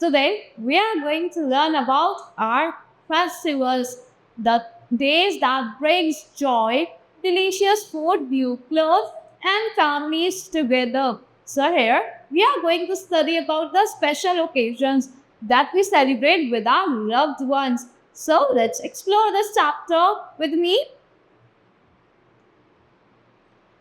Today, we are going to learn about our festivals, the days that brings joy, delicious food, new clothes, and families together. So here, we are going to study about the special occasions that we celebrate with our loved ones. So let's explore this chapter with me.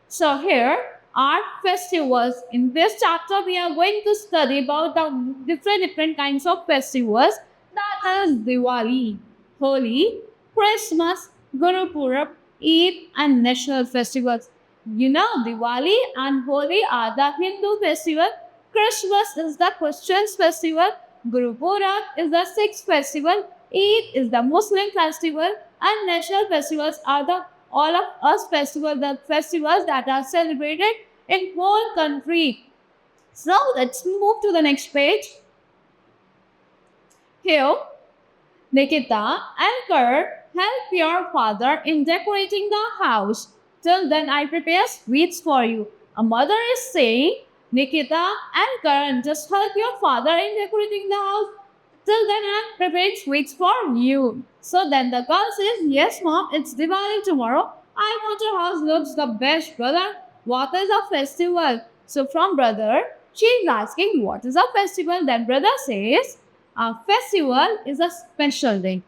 So here are festivals. In this chapter, we are going to study about the different kinds of festivals. That is Diwali, Holi, Christmas, Guru Purab, Eid, and national festivals. You know, Diwali and Holi are the Hindu festival. Christmas is the Christians festival. Guru Purab is the Sikh festival. Eid is the Muslim festival. And national festivals are the all of us festivals, the festivals that are celebrated in whole country. So let's move to the next page. Here, Nikita and Kurt help your father in decorating the house. Till then, I prepare sweets for you. A mother is saying, Nikita and Karan, just help your father in decorating the house. Till then, I'm preparing sweets for you. So then the girl says, Yes, mom, it's Diwali tomorrow. I want your house looks the best, brother. What is a festival? So from brother, she's asking, What is a festival? Then brother says, A festival is a special day.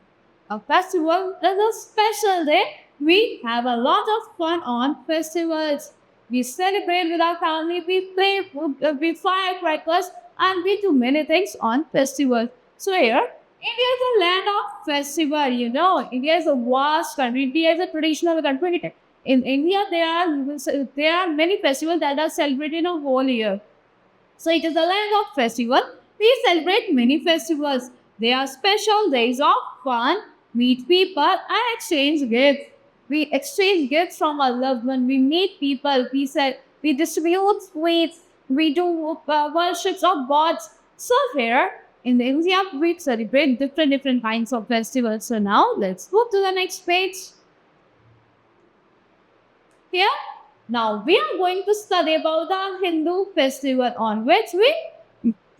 A festival is a special day. We have a lot of fun on festivals. We celebrate with our family, we play with firecrackers, and we do many things on festivals. So here, India is a land of festival. You know, India is a vast country. India is a traditional country. In India, there are many festivals that are celebrated in a whole year. So it is a land of festival. We celebrate many festivals. They are special days of fun, meet people, and exchange gifts. We exchange gifts from our loved one. We meet people. We distribute sweets. We do worships of gods. So here in India, we celebrate different kinds of festivals. So now let's move to the next page. Here, now we are going to study about the Hindu festival on which we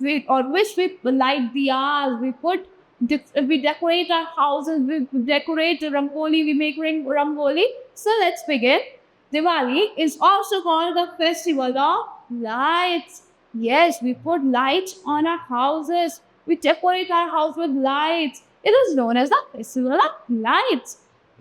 light diyas, we decorate our houses, we decorate rangoli, we make rangoli. So let's begin. Diwali is also called the festival of lights. Yes, we put lights on our houses. We decorate our house with lights. It is known as the festival of lights.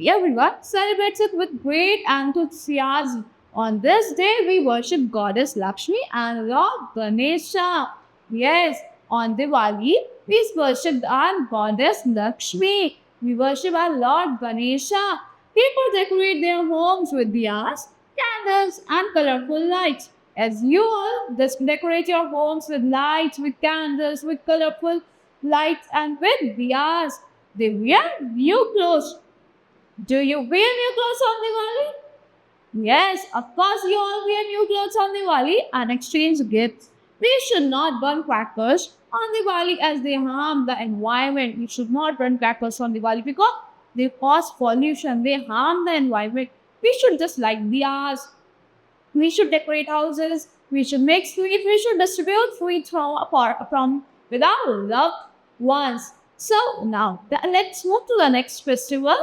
Everyone celebrates it with great enthusiasm. On this day, we worship Goddess Lakshmi and Lord Ganesha. Yes, on Diwali, we worship our Goddess Lakshmi. We worship our Lord Ganesha. People decorate their homes with diyas, candles, and colorful lights. As you all decorate your homes with lights, with candles, with colorful lights, and with diyas, they wear new clothes. Do you wear new clothes on Diwali? Yes, of course, you all wear new clothes on Diwali and exchange gifts. We should not burn crackers on Diwali as they harm the environment. We should not burn crackers on Diwali because they cause pollution, they harm the environment. We should just light diyas. We should decorate houses. We should make sweets. We should distribute sweets from with our loved ones. So now let's move to the next festival.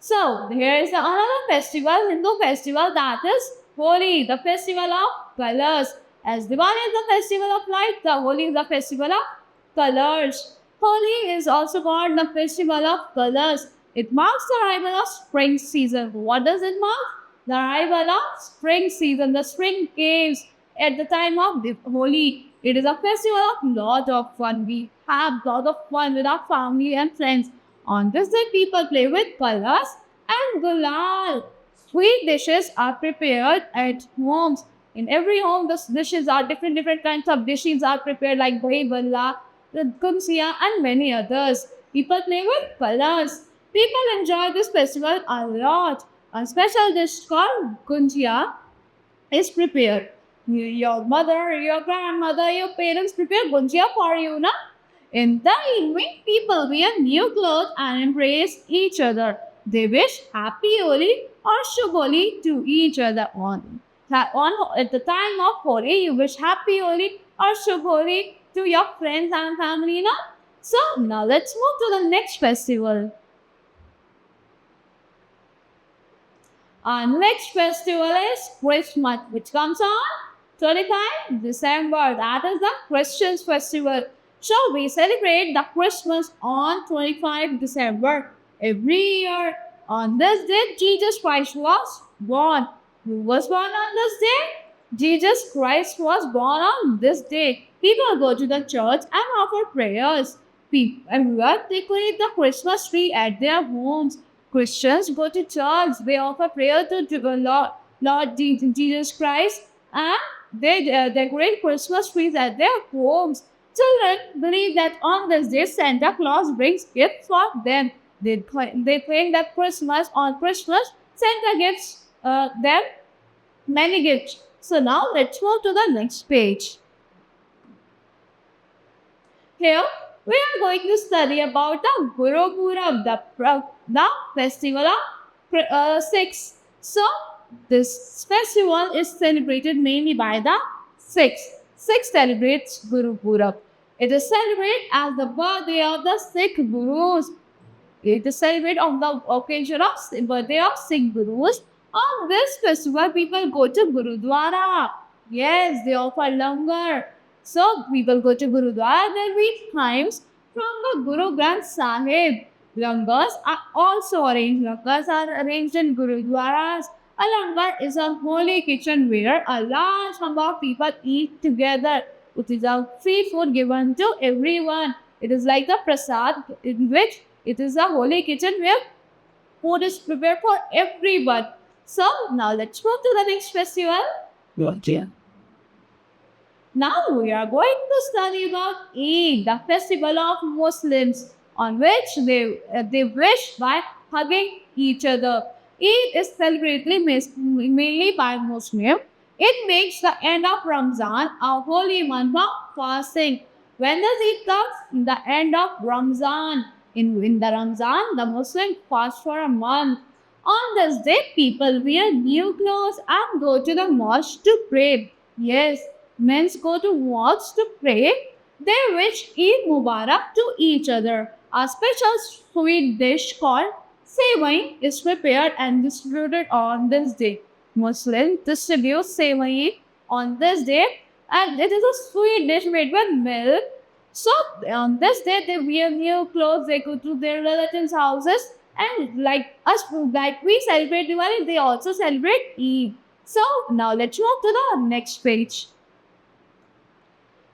So here is another festival, Hindu festival, that is Holi, the festival of colors. As Diwali is the festival of light, the Holi is the festival of colors. Holi is also called the festival of colors. It marks the arrival of spring season. What does it mark? The arrival of spring season. The spring comes at the time of the Holi. It is a festival of lot of fun. We have lot of fun with our family and friends. On this day, people play with colors and gulal. Sweet dishes are prepared at homes. In every home, the dishes are different kinds of dishes are prepared like dahi balla, kumsiya, and many others. People play with colors. People enjoy this festival a lot. A special dish called gunjia is prepared. Your mother, your grandmother, your parents prepare gunjia for you, na? In the evening, people wear new clothes and embrace each other. They wish Happy Holi or Shubh Holi to each other at the time of Holi, you wish Happy Holi or Shubh Holi to your friends and family, no? So now let's move to the next festival. Our next festival is Christmas, which comes on 25 December. That is the Christians festival. So we celebrate the Christmas on 25 December every year. On this day, Jesus Christ was born. Who was born on this day? Jesus Christ was born on this day. People go to the church and offer prayers. Everyone decorate the Christmas tree at their homes. Christians go to church. They offer prayer to the Lord Jesus Christ, and they decorate Christmas trees at their homes. Children believe that on this day Santa Claus brings gifts for them. They think that on Christmas Santa gives them many gifts. So now let's move to the next page. Here we are going to study about the Guru Purab, the festival of Sikhs. So this festival is celebrated mainly by the Sikhs. Sikhs celebrates Guru Purab. It is celebrated as the birthday of the Sikh Gurus. It is celebrated on the occasion of birthday of Sikh Gurus. On this festival, people go to Gurudwara. Yes, they offer langar. So people go to Gurudwara, they read hymns from the Guru Granth Sahib. Langars are also arranged. Langars are arranged in Gurudwaras. A langar is a holy kitchen where a large number of people eat together. It is a free food given to everyone. It is like a prasad in which it is a holy kitchen where food is prepared for everyone. So now let's move to the next festival. Now we are going to study about Eid, the festival of Muslims, on which they wish by hugging each other. Eid is celebrated mainly by Muslims. It makes the end of Ramzan a holy month of fasting. When does Eid come? The end of Ramzan. In the Ramzan, the Muslims fast for a month. On this day, people wear new clothes and go to the mosque to pray. Yes, men go to mosques to pray. They wish Eid Mubarak to each other. A special sweet dish called Sevai is prepared and distributed on this day. Muslims distribute Sevai on this day, and it is a sweet dish made with milk. So on this day, they wear new clothes. They go to their relatives' houses, and like us, like we celebrate Diwali, they also celebrate Eid. So now let's move to the next page.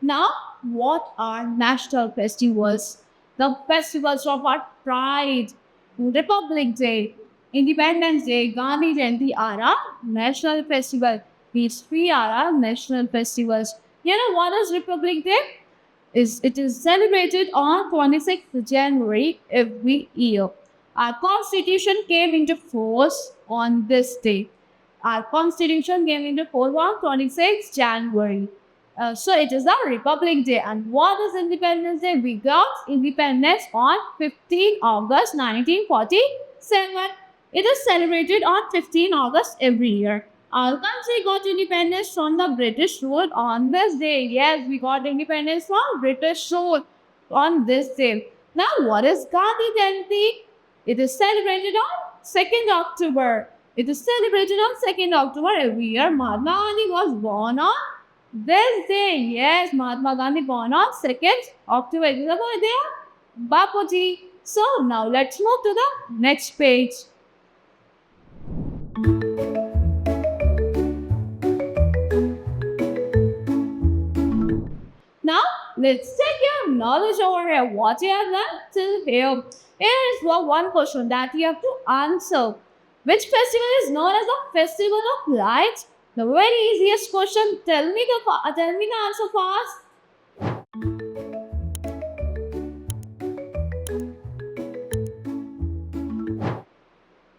Now, what are national festivals? The festivals of our pride, Republic Day, Independence Day, Gandhi Jayanti are our national festival. These three are our national festivals. You know what is Republic Day? It is celebrated on 26th January every year. Our constitution came into force on this day. Our constitution came into force on 26th January. So it is our Republic Day. And what is Independence Day? We got independence on 15 August 1947. It is celebrated on 15 August every year. Our country got independence from the British rule on this day. Yes, we got independence from British rule on this day. Now, what is Gandhi Jayanti? It is celebrated on 2nd October. It is celebrated on 2nd October every year. Mahatma Gandhi was born on this day. Yes, Mahatma Gandhi born on 2nd October. It is the birthday of Bapuji. So now let's move to the next page. Now, let's take your knowledge over here. What you have learned till here. Here is one question that you have to answer. Which festival is known as the Festival of Lights? The very easiest question. Tell me the answer fast.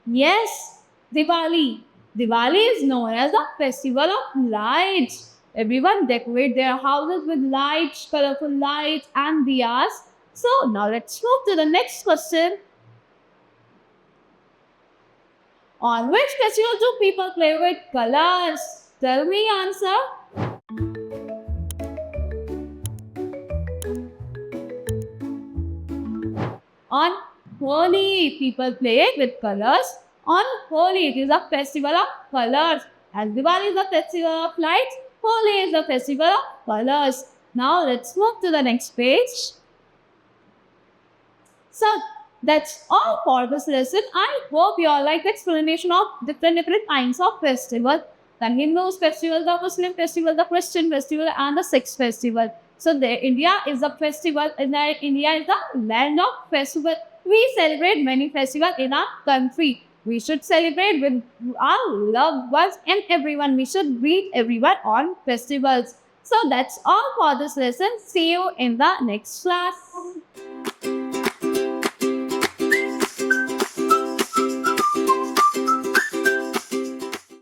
Yes, Diwali. Diwali is known as the Festival of Lights. Everyone decorate their houses with lights, colorful lights, and diyas. So now let's move to the next question. On which festival do people play with colors? Tell me answer. On Holi, people play with colors. On Holi, it is a festival of colors. And Diwali is a festival of lights. Holi is a festival of colors. Now let's move to the next page. So that's all for this lesson. I hope you all like the explanation of different kinds of festivals. The Hindu's festival, the Muslim festival, the Christian festival, and the Sikh festival. So India is a festival. India is the land of festival. We celebrate many festivals in our country. We should celebrate with our loved ones and everyone. We should greet everyone on festivals. So that's all for this lesson. See you in the next class.